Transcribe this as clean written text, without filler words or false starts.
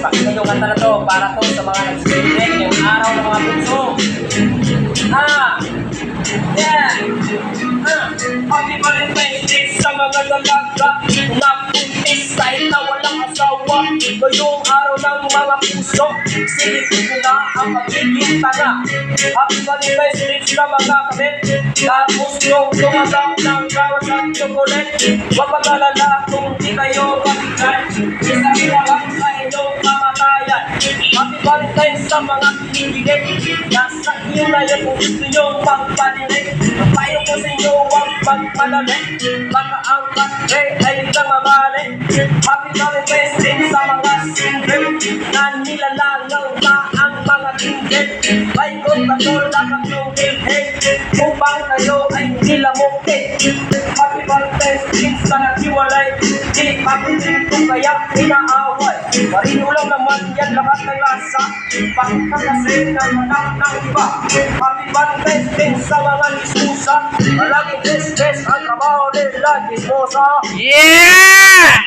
pakinggan yung kanta na to para to sa mga nag-celebrate ngayong araw ng mga bunso. Yeah! Happy Valentine's Day sa mga dalaga na buntis kahit na walang asawa. Ngayong araw ng mga puso, silipin ko na ang magiging tanga. Happy Valentine's Day sa mga kabit na gustong tumagang ng kawas at chocolate. Huwag mag-alala kung di kayo mabigay, isang lang sa inyong kamatayan. Happy Valentine's sa mga pinibigay, nasa inyo na yan kung gusto nyo magpanilig. Payo ko sa inyo, huwag magpanalig, baka ang patre ay kang mamali. Happy Valentine's Day sa mga single na nilalangaw na ang mga tinggil. May kontatol na katlong ilhig upang kayo ay nilamukin. Happy Valentine's Day sa naghiwalay, di pakitin ko kaya inaaway. Marinulang naman yan lahat ng lasa, pagkakasing ng anak ng iba. Happy Valentine's Day sa mga lisusa, malaging stress ang trabaho nila gismosa. Yeah!